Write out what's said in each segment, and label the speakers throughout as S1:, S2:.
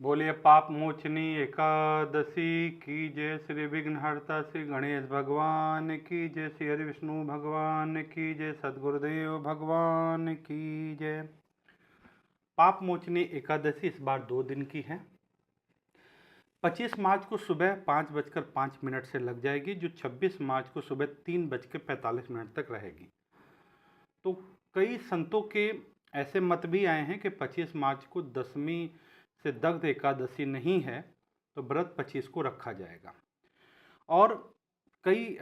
S1: बोलिए पाप मोचनी एकादशी की जय। श्री विघ्नहर्ता श्री गणेश भगवान की जय। श्री हरि विष्णु भगवान की जय। सदगुरुदेव भगवान की जय। पाप मोचनी एकादशी इस बार 2 दिन की है। 25 मार्च को सुबह 5:05 से लग जाएगी, जो 26 मार्च को सुबह 3:45 तक रहेगी। तो कई संतों के ऐसे मत भी आए हैं कि 25 मार्च को दशमी से दग्ध एकादशी नहीं है तो व्रत 25 को रखा जाएगा। और कई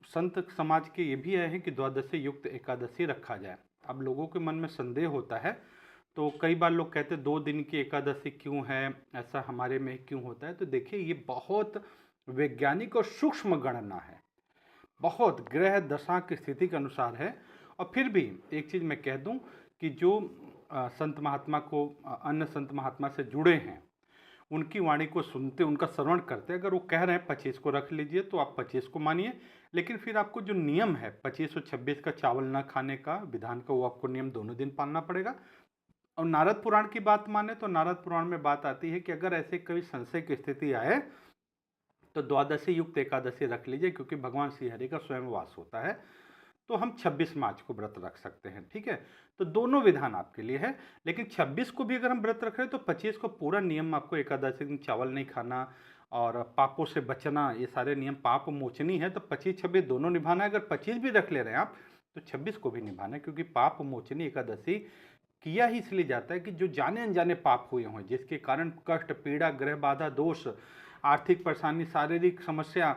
S1: संत समाज के ये भी आए हैं कि द्वादशी युक्त एकादशी रखा जाए। अब लोगों के मन में संदेह होता है, तो कई बार लोग कहते हैं 2 दिन की एकादशी क्यों है, ऐसा हमारे में क्यों होता है। तो देखिए, ये बहुत वैज्ञानिक और सूक्ष्म गणना है, बहुत ग्रह दशा की स्थिति के अनुसार है। और फिर भी एक चीज़ मैं कह दूं कि जो संत महात्मा को अन्य संत महात्मा से जुड़े हैं, उनकी वाणी को सुनते, उनका श्रवण करते, अगर वो कह रहे हैं 25 को रख लीजिए तो आप 25 को मानिए। लेकिन फिर आपको जो नियम है 25 और 26 का चावल ना खाने का विधान का, वो आपको नियम दोनों दिन पालना पड़ेगा। और नारद पुराण की बात माने तो नारद पुराण में बात आती है कि अगर ऐसे कोई संशय की स्थिति आए तो द्वादशी युक्त एकादशी रख लीजिए, क्योंकि भगवान श्री हरि का स्वयं वास होता है। तो हम 26 मार्च को व्रत रख सकते हैं, ठीक है। तो दोनों विधान आपके लिए है। लेकिन 26 को भी अगर हम व्रत रख रहे हैं तो 25 को पूरा नियम आपको, एकादशी दिन चावल नहीं खाना और पापों से बचना, ये सारे नियम पाप मोचनी है। तो 25-26 दोनों निभाना है। अगर 25 भी रख ले रहे हैं आप तो 26 को भी निभाना है, क्योंकि पाप मोचनी एकादशी किया ही इसलिए जाता है कि जो जाने अनजाने पाप हुए हों, जिसके कारण कष्ट, पीड़ा, ग्रह बाधा, दोष, आर्थिक परेशानी, शारीरिक समस्या,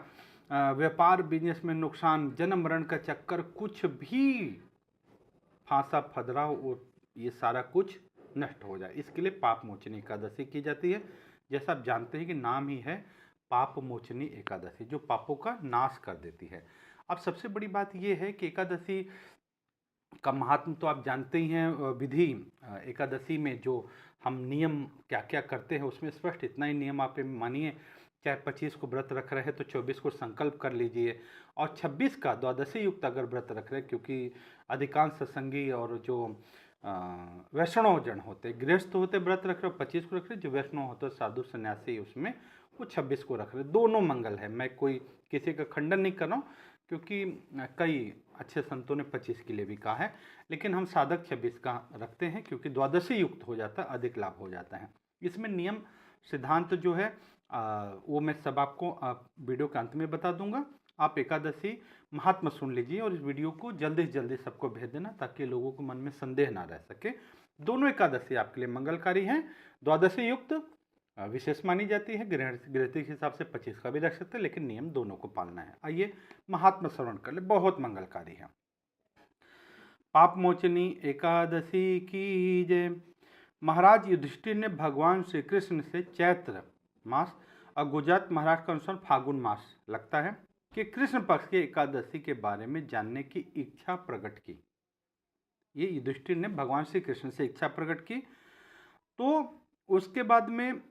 S1: व्यापार बिजनेस में नुकसान, जन्म मरण का चक्कर, कुछ भी फांसा फदरा, और ये सारा कुछ नष्ट हो जाए, इसके लिए पाप मोचनी एकादशी की जाती है। जैसा आप जानते हैं कि नाम ही है पाप मोचनी एकादशी, जो पापों का नाश कर देती है। अब सबसे बड़ी बात यह है कि एकादशी का महात्म तो आप जानते ही हैं। विधि एकादशी में जो हम नियम क्या क्या करते हैं, उसमें स्पष्ट इतना ही नियम आप मानिए। चाहे 25 को व्रत रख रहे हैं तो 24 को संकल्प कर लीजिए, और 26 का द्वादशी युक्त अगर व्रत रख रहे हैं, क्योंकि अधिकांश सत्संगी और जो वैष्णव जन होते, गृहस्थ होते व्रत रख रहे हो 25 को रख रहे, जो वैष्णव होते साधु सन्यासी उसमें वो 26 को रख रहे। दोनों मंगल है, मैं कोई किसी का खंडन नहीं कर रहा हूँ, क्योंकि कई अच्छे संतों ने 25 के लिए भी कहा है। लेकिन हम साधक 26 का रखते हैं, क्योंकि द्वादशी युक्त हो जाता है, अधिक लाभ हो जाता है। इसमें नियम सिद्धांत जो है वो मैं सब आपको वीडियो के अंत में बता दूंगा। आप एकादशी महात्मा सुन लीजिए और इस वीडियो को जल्दी से जल्दी सबको भेज देना, ताकि लोगों को मन में संदेह ना रह सके। दोनों एकादशी आपके लिए मंगलकारी हैं। द्वादशी युक्त विशेष मानी जाती है, गृहस्थी के हिसाब से 25 का भी रख सकते हैं, लेकिन नियम दोनों को पालना है। आइए महात्मा श्रवण कर ले, बहुत मंगलकारी है। पाप मोचनी एकादशी की जय। महाराज युधिष्ठिर ने भगवान श्री कृष्ण से चैत्र मास और गुजरात महाराष्ट्र के अनुसार फागुन मास लगता है कि कृष्ण पक्ष की एकादशी के बारे में जानने की इच्छा प्रकट की। ये युधिष्ठिर ने भगवान श्री कृष्ण से इच्छा प्रकट की। तो उसके बाद में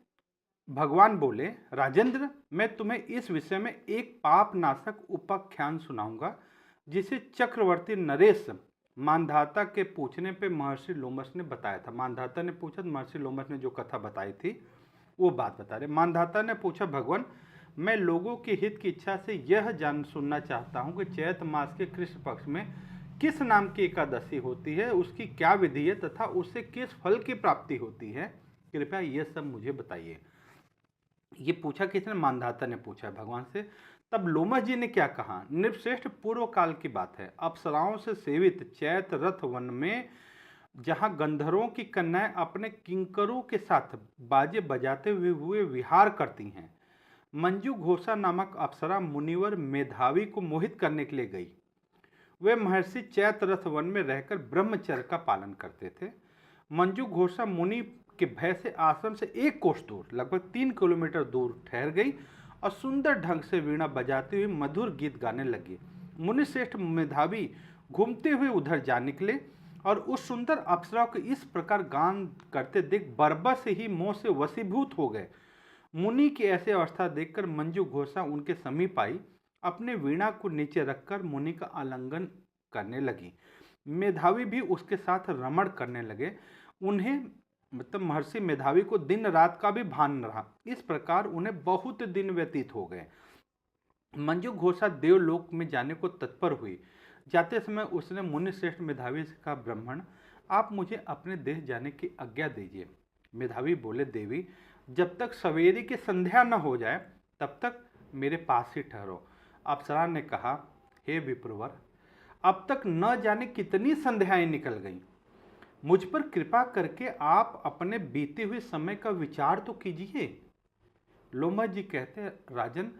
S1: भगवान बोले, राजेंद्र, मैं तुम्हें इस विषय में एक पाप नाशक उपाख्यान सुनाऊंगा, जिसे चक्रवर्ती नरेश मानधाता के पूछने पे महर्षि लोमस ने बताया था। मानधाता ने पूछा, महर्षि लोमस ने जो कथा बताई थी वो बात बता रहे। मानधाता ने पूछा, भगवान, मैं लोगों के हित की इच्छा से यह जान सुनना चाहता हूँ कि चैत्र मास के कृष्ण पक्ष में किस नाम की एकादशी होती है, उसकी क्या विधि है तथा उससे किस फल की प्राप्ति होती है, कृपया यह सब मुझे बताइए। ये पूछा किसने? मानधाता ने पूछा भगवान से। तब लोमस जी ने क्या कहा? नृपश्रेष्ठ, पूर्व काल की बात है। अप्सराओं से सेवित चैत्र रथ वन में जहां गंधर्वों की कन्याएं अपने किंकरों के साथ बाजे बजाते हुए विहार करती हैं, मंजू घोषा नामक अप्सरा मुनिवर मेधावी को मोहित करने के लिए गई। वे महर्षि चैत्र रथ वन में रहकर ब्रह्मचर्य का पालन करते थे। मंजू घोषा मुनि के भय से आश्रम से 1 कोस दूर, लगभग 3 किलोमीटर दूर ठहर गई और सुंदर ढंग से वीणा बजाते हुए मधुर गीत गाने लगी। मुनिश्रेष्ठ मेधावी घूमते हुए उधर जा निकले और उस सुंदर अप्सरा को इस प्रकार गान करते देख बरबस ही मोह से वशीभूत हो गए। मुनि की ऐसी अवस्था देखकर मंजू घोषा उनके समीप आई, अपने वीणा को नीचे रखकर मुनि का आलिंगन करने लगी। मेधावी भी उसके साथ रमण करने लगे। उन्हें मतलब महर्षि मेधावी को दिन रात का भी भान न रहा। इस प्रकार उन्हें बहुत दिन व्यतीत हो गए। मंजू घोषा देवलोक में जाने को तत्पर हुई। जाते समय उसने मुनि श्रेष्ठ मेधावी से कहा, ब्राह्मण, आप मुझे अपने देश जाने की आज्ञा दीजिए। मेधावी बोले, देवी, जब तक सवेरे की संध्या न हो जाए तब तक मेरे पास ही ठहरो। अप्सरा ने कहा, हे विप्रवर, अब तक न जाने कितनी संध्याएं निकल गईं। मुझ पर कृपा करके आप अपने बीते हुए समय का विचार तो कीजिए। लोमश जी कहते, राजन,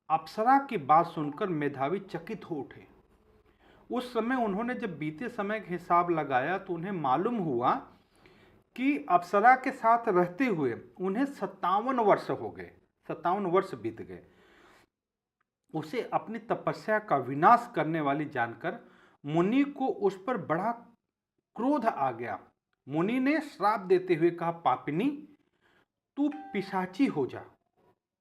S1: अप्सरा की बात सुनकर मेधावी चकित हो उठे। उस समय उन्होंने जब बीते समय का हिसाब लगाया तो उन्हें मालूम हुआ कि अप्सरा के साथ रहते हुए उन्हें 57 वर्ष हो गए, 57 वर्ष बीत गए। उसे अपनी तपस्या का विनाश करने वाली जानकर मुनि को उस पर बड़ा क्रोध आ गया। मुनि ने श्राप देते हुए कहा, पापिनी, तू पिशाची हो जा।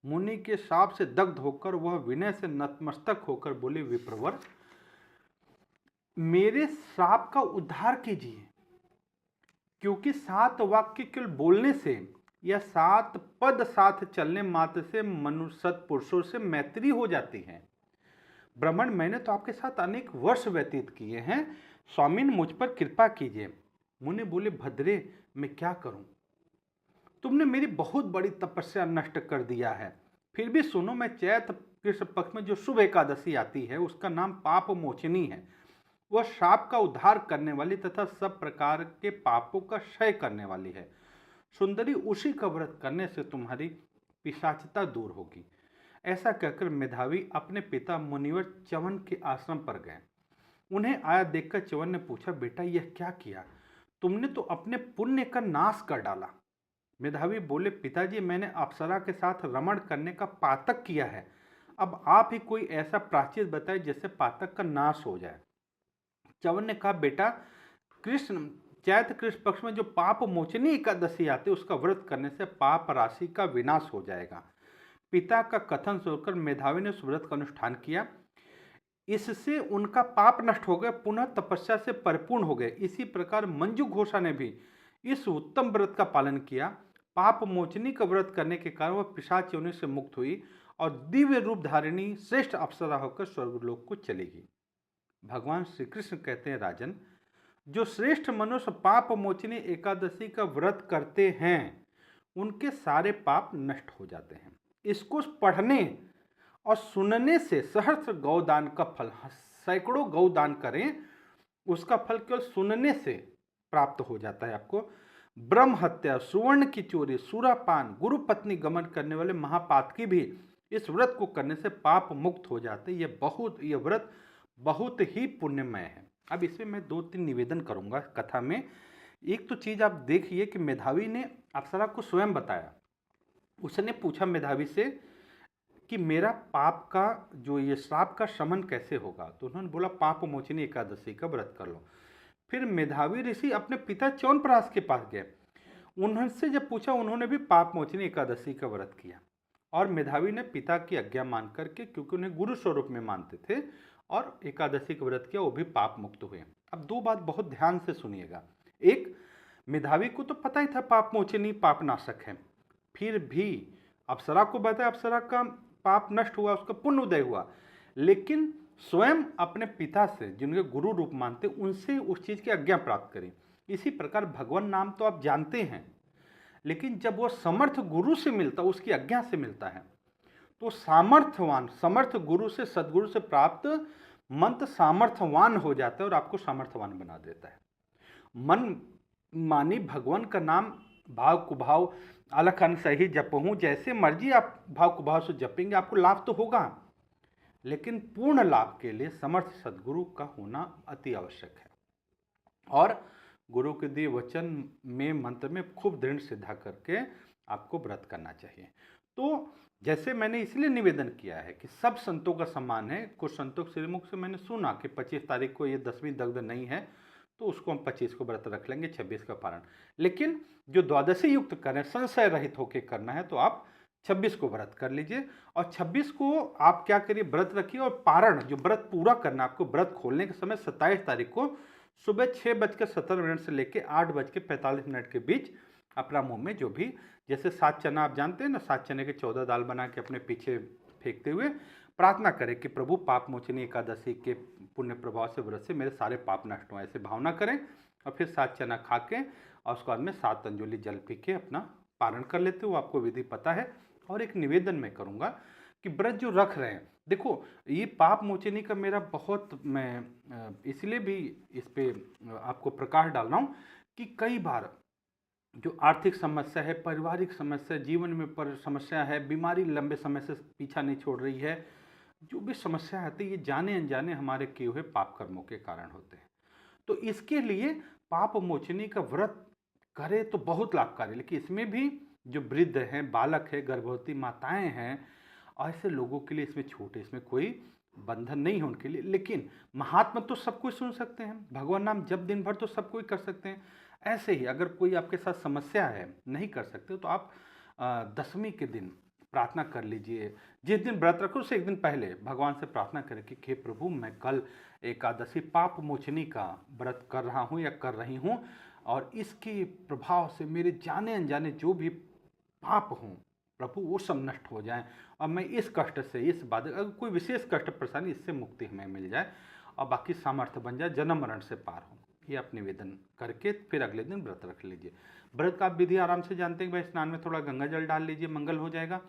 S1: मुनि के श्राप से दग्ध होकर वह विनय से नतमस्तक होकर बोले, विप्रवर, मेरे श्राप का उद्धार कीजिए, क्योंकि 7 वाक्य केवल बोलने से या 7 पद साथ चलने मात्र से मनुष्य सत्पुरुषों से मैत्री हो जाती है। ब्राह्मण, मैंने तो आपके साथ अनेक वर्ष व्यतीत किए हैं, स्वामीन मुझ पर कृपा कीजिए। मुनि बोले, भद्रे, मैं क्या करूं? तुमने मेरी बहुत बड़ी तपस्या नष्ट कर दिया है। फिर भी सुनो, मैं चैत्र कृष्ण पक्ष में जो शुभ एकादशी आती है उसका नाम पाप मोचनी है। वह शाप का उद्धार करने वाली तथा सब प्रकार के पापों का क्षय करने वाली है। सुंदरी, उसी का व्रत करने से तुम्हारी पिशाचता दूर होगी। ऐसा कहकर मेधावी अपने पिता मुनिवर च्यवन के आश्रम पर गए। उन्हें आया देखकर च्यवन ने पूछा, बेटा, यह क्या किया? तुमने तो अपने पुण्य का नाश कर डाला। मेधावी बोले, पिताजी, मैंने अप्सरा के साथ रमण करने का पातक किया है। अब आप ही कोई ऐसा प्रायश्चित बताए जिससे पातक का नाश हो जाए। च्यवन ने कहा, बेटा, चैत्र कृष्ण पक्ष में जो पाप मोचनी एकादशी आती है उसका व्रत करने से पाप राशि का विनाश हो जाएगा। पिता का कथन सुनकर मेधावी ने उस व्रत का अनुष्ठान किया। इससे उनका पाप नष्ट हो गया, पुनः तपस्या से परिपूर्ण हो गए। इसी प्रकार मंजू घोषा ने भी इस उत्तम व्रत का पालन किया। पाप मोचनी का व्रत करने के कारण वह पिशाच योनि से मुक्त हुई और दिव्य रूप धारिणी श्रेष्ठ अप्सरा होकर स्वर्गलोक को चलेगी। भगवान श्री कृष्ण कहते हैं, राजन, जो श्रेष्ठ मनुष्य पाप मोचनी एकादशी का व्रत करते हैं उनके सारे पाप नष्ट हो जाते हैं। इसको पढ़ने और सुनने से सहस्त्र गौदान का फल, सैकड़ों गौदान करें, उसका फल केवल सुनने से प्राप्त हो जाता है आपको। ब्रह्म हत्या, सुवर्ण की चोरी, सूरापान, गुरु पत्नी गमन करने वाले महापातकी भी इस व्रत को करने से पाप मुक्त हो जाते हैं। यह व्रत बहुत ही पुण्यमय है। अब इसमें मैं 2-3 निवेदन करूंगा कथा में। एक तो चीज आप देखिए कि मेधावी ने अप्सरा को स्वयं बताया। उसने पूछा मेधावी से कि मेरा पाप का जो ये श्राप का शमन कैसे होगा, तो उन्होंने बोला, पाप मोचनी एकादशी का व्रत कर लो। फिर मेधावी ऋषि अपने पिता च्यवनप्राश के पास गए। उनसे जब पूछा, उन्होंने भी पाप मोचनी एकादशी का व्रत किया और मेधावी ने पिता की आज्ञा मान करके, क्योंकि उन्हें गुरु स्वरूप में मानते थे, और एकादशी का व्रत किया, वो भी पाप मुक्त हुए। अब 2 बात बहुत ध्यान से सुनिएगा। एक, मेधावी को तो पता ही था पाप मोचनी पाप नाशक है, फिर भी अप्सरा को बताया, अप्सरा का पाप नष्ट हुआ, उसका पुण्य उदय हुआ, लेकिन स्वयं अपने पिता से, जिनके गुरु रूप मानते, उनसे उस चीज की आज्ञा प्राप्त करें। इसी प्रकार भगवान नाम तो आप जानते हैं, लेकिन जब वो समर्थ गुरु से मिलता, उसकी आज्ञा से मिलता है, तो समर्थ गुरु से, सदगुरु से प्राप्त मंत्र सामर्थ्यवान हो जाता है और आपको सामर्थ्यवान बना देता है। मन मानी भगवान का नाम भाव कुभाव अलख सही जपहूँ, जैसे मर्जी आप भाव कुभाव से जपेंगे आपको लाभ तो होगा, लेकिन पूर्ण लाभ के लिए समर्थ सदगुरु का होना अति आवश्यक है। और गुरु के दिए वचन में, मंत्र में खूब दृढ़ श्रद्धा करके आपको व्रत करना चाहिए। तो जैसे मैंने इसलिए निवेदन किया है कि सब संतों का सम्मान है। कुछ संतों के श्रीमुख से मैंने सुना कि 25 तारीख को ये 10वीं दग्ध नहीं है, तो उसको हम 25 को व्रत रख लेंगे, 26 का पारण। लेकिन जो द्वादशी युक्त करें, संशय रहित होकर करना है, तो आप 26 को व्रत कर लीजिए। और 26 को आप क्या करिए, व्रत रखिए, और पारण जो व्रत पूरा करना, आपको व्रत खोलने के समय 27 तारीख को सुबह 6:17 से लेकर 8:45 के बीच अपना मुंह में जो भी, जैसे 7 चना आप जानते हैं ना, 7 चने के 14 दाल बना के अपने पीछे फेंकते हुए प्रार्थना करें कि प्रभु पाप मोचनी एकादशी के पुण्य प्रभाव से, व्रत से मेरे सारे पाप नष्ट हों, ऐसे भावना करें। और फिर 7 चना खा के और उसके बाद में 7 अंजलि जल पी के अपना पारण कर लेते हो, आपको विधि पता है। और एक निवेदन मैं करूँगा कि व्रत जो रख रहे हैं, देखो ये पाप मोचनी का मेरा बहुत, मैं इसलिए भी इस पे आपको प्रकाश डाल रहा हूँ कि कई बार जो आर्थिक समस्या है, पारिवारिक समस्या, जीवन में पर समस्या है, बीमारी लंबे समय से पीछा नहीं छोड़ रही है, जो भी समस्या आती है ये जाने अनजाने हमारे किए हुए पाप कर्मों के कारण होते हैं। तो इसके लिए पाप मोचनी का व्रत करे तो बहुत लाभकारी, लेकिन इसमें भी जो वृद्ध हैं, बालक है, गर्भवती माताएं हैं, ऐसे लोगों के लिए इसमें छूट है, इसमें कोई बंधन नहीं है उनके लिए। लेकिन महात्मा तो सब कुछ सुन सकते हैं, भगवान नाम जब दिन भर तो सब कोई कर सकते हैं। ऐसे ही अगर कोई आपके साथ समस्या है, नहीं कर सकते, तो आप दशमी के दिन प्रार्थना कर लीजिए। जिस दिन व्रत रखो उससे एक दिन पहले भगवान से प्रार्थना करें कि हे प्रभु, मैं कल एकादशी पाप मोचनी का व्रत कर रहा हूँ या कर रही हूँ, और इसके प्रभाव से मेरे जाने अनजाने जो भी पाप हों प्रभु वो सब नष्ट हो जाएं, और मैं इस कष्ट से, इस बाधक, अगर कोई विशेष कष्ट परेशानी, इससे मुक्ति हमें मिल जाए और बाकी सामर्थ्य बन जाए, जन्म मरण से पार हो। ये आप निवेदन करके फिर अगले दिन व्रत रख लीजिए। व्रत का आप विधि आराम से जानते हैं भाई, स्नान में थोड़ा गंगा जल डाल लीजिए, मंगल हो जाएगा।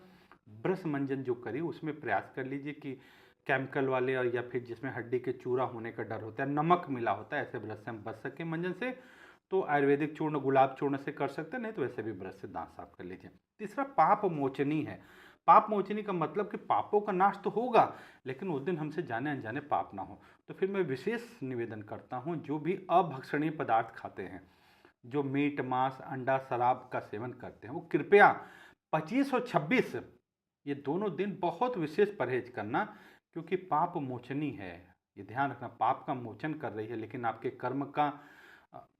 S1: ब्रश मंजन जो करिए उसमें प्रयास कर लीजिए कि केमिकल वाले और या फिर जिसमें हड्डी के चूरा होने का डर होता है, नमक मिला होता है, ऐसे ब्रश से हम बच सकें मंजन से। तो आयुर्वेदिक चूर्ण, गुलाब चूर्ण से कर सकते हैं, नहीं तो वैसे भी ब्रश से दांत साफ कर लीजिए। तीसरा पाप मोचनी है। पाप मोचनी का मतलब कि पापों का नाश तो होगा, लेकिन उस दिन हमसे जाने अनजाने पाप ना हो। तो फिर मैं विशेष निवेदन करता हूँ, जो भी अभक्षणीय पदार्थ खाते हैं, जो मीट, मांस, अंडा, शराब का सेवन करते हैं, वो कृपया 25 और 26 ये दोनों दिन बहुत विशेष परहेज करना, क्योंकि पाप मोचनी है। ये ध्यान रखना, पाप का मोचन कर रही है, लेकिन आपके कर्म का,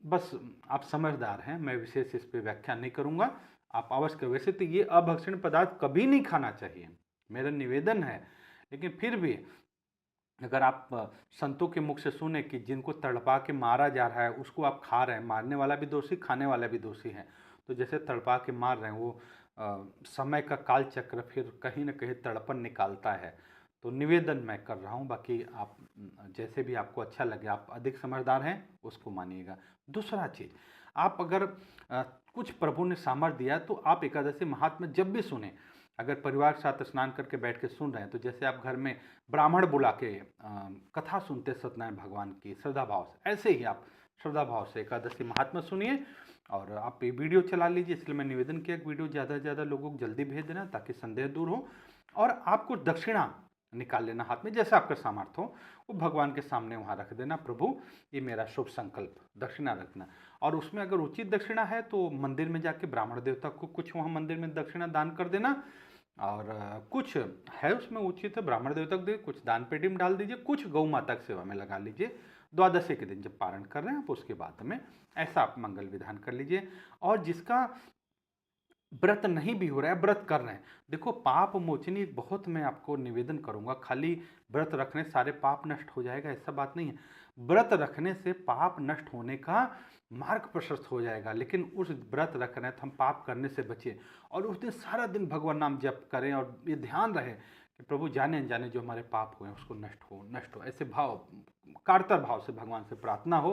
S1: बस आप समझदार हैं, मैं विशेष इस पर व्याख्या नहीं करूंगा, आप अवश्य करें। वैसे तो ये अभक्षण पदार्थ कभी नहीं खाना चाहिए, मेरा निवेदन है। लेकिन फिर भी अगर आप संतों के मुख से सुने कि जिनको तड़पा के मारा जा रहा है उसको आप खा रहे हैं, मारने वाला भी दोषी, खाने वाला भी दोषी है। तो जैसे तड़पा के मार रहे हैं, वो समय का काल चक्र फिर कहीं ना कहीं तड़पन निकालता है। तो निवेदन मैं कर रहा हूँ, बाकी आप जैसे भी आपको अच्छा लगे, आप अधिक समझदार हैं उसको मानिएगा। दूसरा चीज़, आप अगर कुछ प्रभु ने सामर्थ्य दिया तो आप एकादशी महात्मा जब भी सुने, अगर परिवार के साथ स्नान करके बैठ के सुन रहे हैं, तो जैसे आप घर में ब्राह्मण बुला के कथा सुनते सत्यनारायण भगवान की श्रद्धा भाव से, ऐसे ही आप श्रद्धा भाव से एकादशी महात्मा सुनिए। और आप ये वीडियो चला लीजिए, इसलिए मैं निवेदन किया कि वीडियो ज़्यादा से ज़्यादा लोगों को जल्दी भेज देना ताकि संदेह दूर हो। और आपको दक्षिणा निकाल लेना हाथ में, जैसा आपका सामर्थ्य हो वो भगवान के सामने वहाँ रख देना, प्रभु ये मेरा शुभ संकल्प, दक्षिणा रखना। और उसमें अगर उचित दक्षिणा है तो मंदिर में जाके ब्राह्मण देवता को कुछ वहाँ मंदिर में दक्षिणा दान कर देना, और कुछ है उसमें उचित है ब्राह्मण देवता को दे, कुछ दान पेटी में डाल दीजिए, कुछ गौ माता की सेवा में लगा लीजिए। द्वादशी के दिन जब पारण कर रहे हैं आप, उसके बाद में ऐसा आप मंगल विधान कर लीजिए। और जिसका व्रत नहीं भी हो रहा है, व्रत कर रहे हैं, देखो पाप मोचनी बहुत मैं आपको निवेदन करूंगा, खाली व्रत रखने सारे पाप नष्ट हो जाएगा ऐसा बात नहीं है। व्रत रखने से पाप नष्ट होने का मार्ग प्रशस्त हो जाएगा, लेकिन उस व्रत रख रहे हैं तो हम पाप करने से बचें, और उस दिन सारा दिन भगवान नाम जप करें, और ये ध्यान रहे कि प्रभु जाने अनजाने जो हमारे पाप हुए हैं उसको नष्ट हो, ऐसे भाव, कार्तर भाव से भगवान से प्रार्थना हो।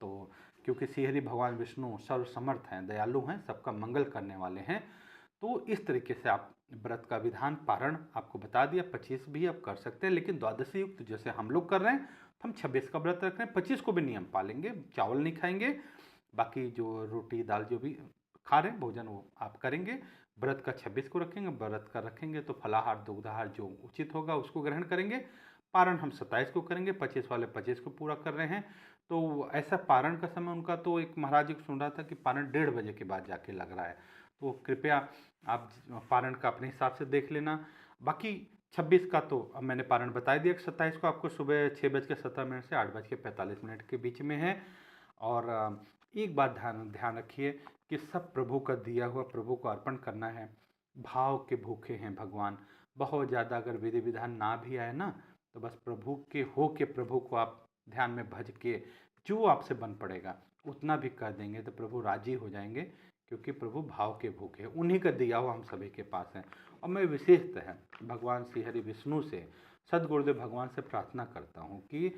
S1: तो क्योंकि श्रीहरि भगवान विष्णु सर्व समर्थ हैं, दयालु हैं, सबका मंगल करने वाले हैं। तो इस तरीके से आप व्रत का विधान, पारण आपको बता दिया। 25 भी आप कर सकते हैं, लेकिन द्वादशी युक्त जैसे हम लोग कर रहे हैं, तो हम 26 का व्रत रख रहे हैं, 25 को भी नियम पालेंगे, चावल नहीं खाएंगे, बाकी जो रोटी दाल जो भी खा रहे हैं भोजन वो आप करेंगे। व्रत का 26 को रखेंगे, व्रत का रखेंगे तो फलाहार दुग्धाहार जो उचित होगा उसको ग्रहण करेंगे। पारण हम 27 को करेंगे, 25 वाले 25 को पूरा कर रहे हैं। तो ऐसा पारण का समय उनका, तो एक महाराज जी को सुन रहा था कि पारण 1:30 बजे के बाद जाके लग रहा है, तो कृपया आप पारण का अपने हिसाब से देख लेना। बाकी 26 का तो अब मैंने पारण बता दिया कि 27 को आपको सुबह 6:17 से 8:45 के बीच में है। और एक बात ध्यान रखिए कि सब प्रभु का दिया हुआ, प्रभु को अर्पण करना है। भाव के भूखे हैं भगवान, बहुत ज़्यादा अगर विधि विधान ना भी आए ना, तो बस प्रभु के हो के प्रभु को आप ध्यान में भज के जो आपसे बन पड़ेगा उतना भी कर देंगे तो प्रभु राजी हो जाएंगे क्योंकि प्रभु भाव के भूखे हैं, उन्हीं का दिया हुआ हम सभी के पास है। और मैं विशेषतः भगवान श्री हरि विष्णु से, सदगुरुदेव भगवान से प्रार्थना करता हूँ कि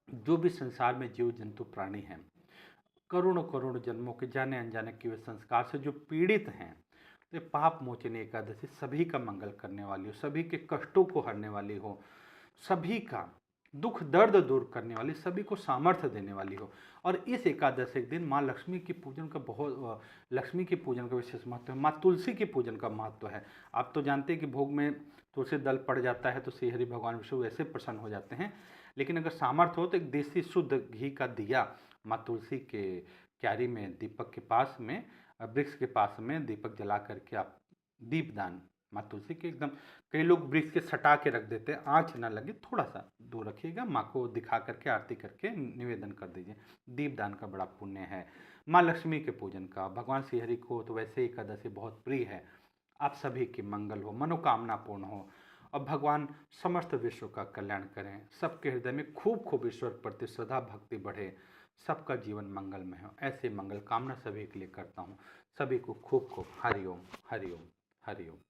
S1: जो भी संसार में जीव जंतु प्राणी हैं, करोड़ों करोड़ों जन्मों के जाने अनजाने किए हुए संस्कार से जो पीड़ित हैं, तो पाप मोचनी एकादशी सभी का मंगल करने वाली हो, सभी के कष्टों को हरने वाली हो, सभी का दुख दर्द दूर करने वाली, सभी को सामर्थ्य देने वाली हो। और इस एकादशी के दिन माँ लक्ष्मी की पूजन का लक्ष्मी की पूजन का विशेष महत्व है। माँ तुलसी की पूजन का महत्व है। आप तो जानते हैं कि भोग में तुलसी दल पड़ जाता है तो श्री हरि भगवान विष्णु वैसे प्रसन्न हो जाते हैं, लेकिन अगर सामर्थ्य हो तो एक देसी शुद्ध घी का दिया माँ तुलसी के क्यारी में, दीपक के पास में, वृक्ष के पास में दीपक जला करके आप दीपदान माँ तुलसी के एकदम, कई लोग वृक्ष के सटा के रख देते हैं, आँच ना लगे थोड़ा सा दूर रखिएगा, माँ को दिखा करके आरती करके निवेदन कर दीजिए। दीपदान का बड़ा पुण्य है। माँ लक्ष्मी के पूजन का, भगवान श्री हरि को तो वैसे ही एकादशी बहुत प्रिय है। आप सभी की मंगल हो, मनोकामना पूर्ण हो और भगवान समस्त विश्व का कल्याण करें। सबके हृदय में खूब खूब ईश्वर प्रति श्रद्धा भक्ति बढ़े, सबका जीवन मंगलमय हो, ऐसे मंगल कामना सभी के लिए करता हूँ। सभी को खूब खूब हरिओम हरिओम हरिओम।